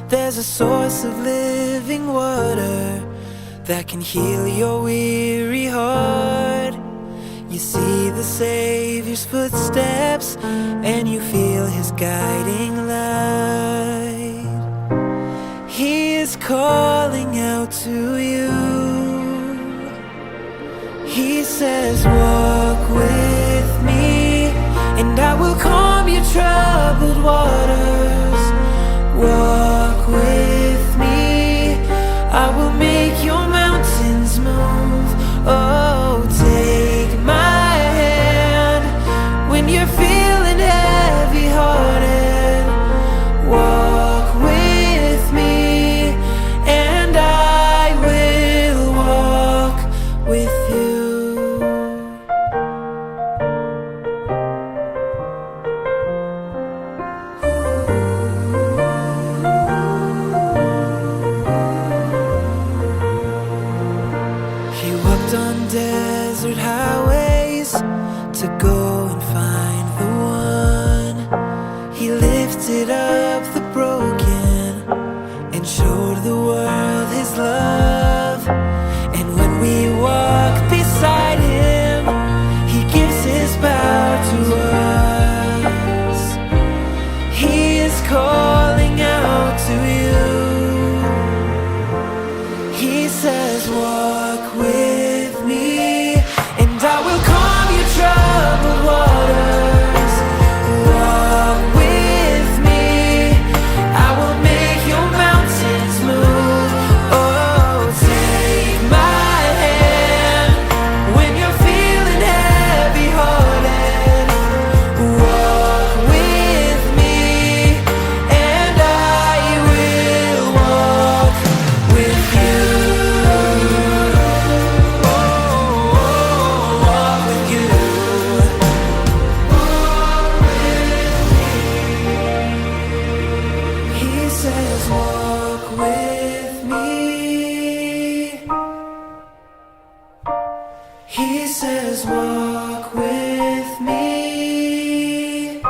There's a source of living water that can heal your weary heart. You see the Savior's footsteps and you feel His guiding light. He is calling out to you. He says, walk with me and I will calm your troubled waters. Walk with me, I will make your mountains move. Oh, take my hand when you're feeling heavy-hearted. Walk with me and I will walk with you. He walked on desert highways to go and find the one. He lifted up the broken and showed the world His love. And when we walk beside Him, He gives His power to us. He is calling out to you. He says, walk with me and I will calm your troubled waters. Walk with me, I will make your mountains move. Oh, take my hand when you're feeling heavy-hearted. Walk with me and I will walk with you. He says, walk with me. He says, walk with me.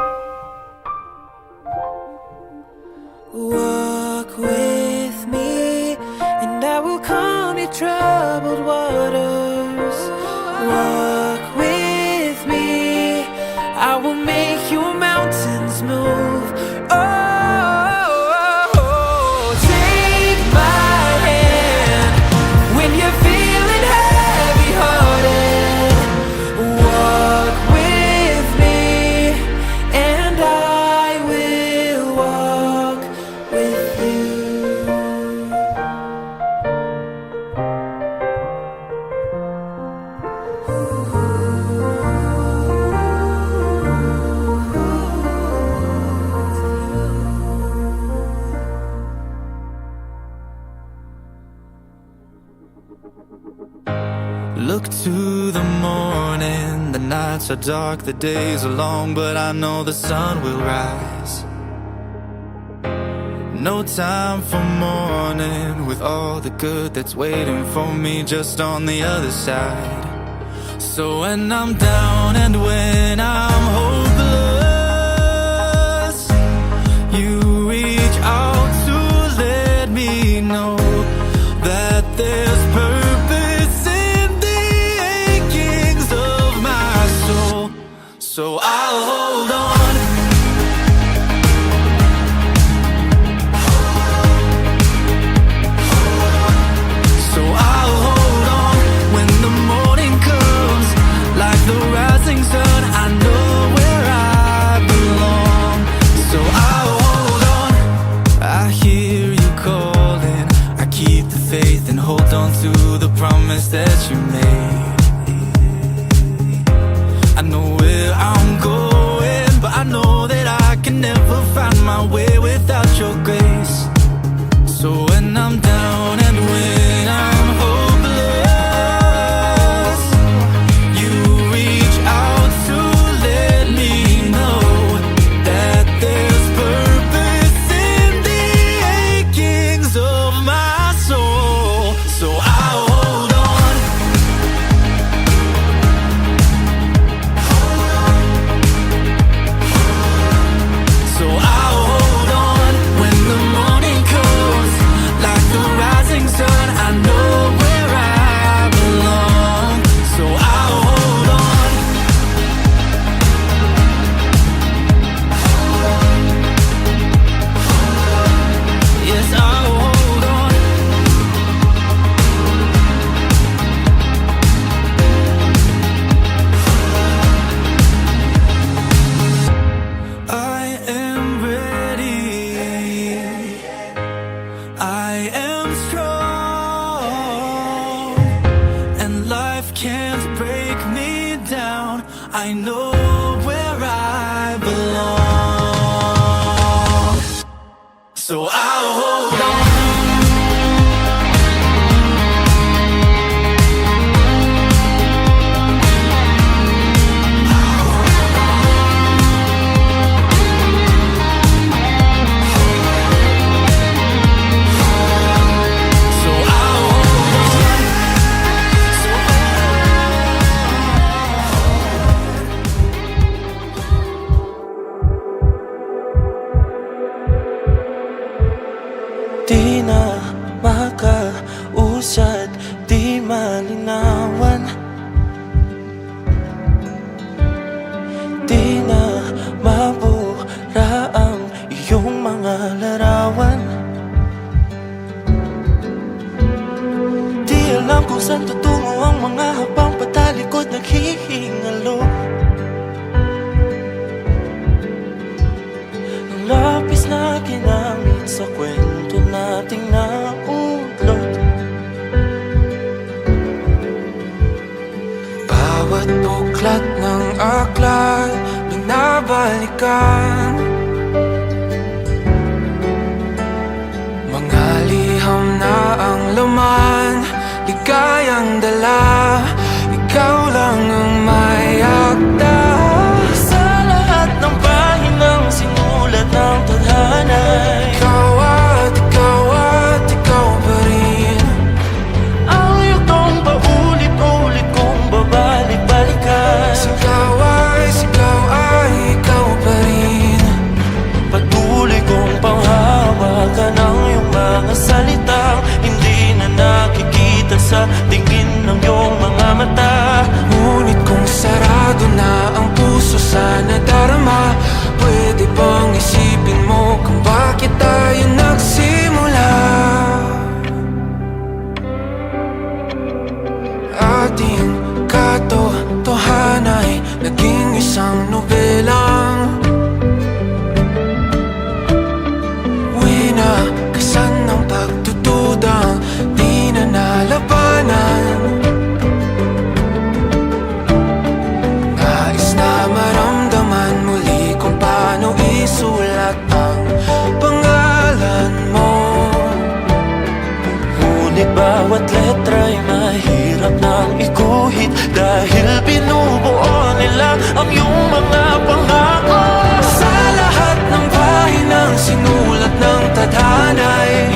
Walk with me, and I will calm your troubled waters. Walk with me, I will make your mountains move. Look to the morning, the nights are dark, the days are long, but I know the sun will rise. No time for mourning, with all the good that's waiting for me just on the other side. So when I'm down and when I'm hopeless, you reach out to let me know that there's purpose in the achings of my soul. So I'll hold on. So I'll hold on when the morning comes. Like the rising sun, I know where I belong. So I'll hold on. I hear you calling. I keep the faith and hold on to the promise that you made. I know where I'm going, but I know that I can never find my way without your grace. So when I'm down and when I'm hopeless, you reach out to let me know that there's purpose in the achings of my soul. So I'll hold on. I am strong, and life can't break me down. I know where I belong, so I'll hold on. Di na makausad, di malinawan. Di na mabura ang iyong mga larawan. Di alam kung saan tutungo ang mga habang patalikod naghihingalo. Ang lapis na ginamit sa kwento nating naulot. Bawat buklat ng aklat binabalikan. Mga liham na ang laman, ligayang dala. Ikaw lang ang may akda. Sa lahat ng pahinang sinulat ng tadhana, ikaw at ikaw pa rin. Ang yugtong paulit-ulit kong babalik-balikan. Sigaw ay ikaw pa rin. Patuloy kong panghawakan ang iyong mga salitang hindi na nakikita sa tingin ng iyong mga mata. Ngunit kung sarado na ang puso sa nadarama, pwede bang isipin mo kung bakit tayo nagsimula? Ating katotohanay naging isang nobelang winakasan ng pagtutudang di na nalabanan. Nais na maramdaman muli kung paano isulat ang pangalan mo. Ngunit bawat letra'y mahirap nang iguhit, dahil binubuo nila ang iyong mga pangako. Sa lahat ng pahinang sinulat ng tadhana'y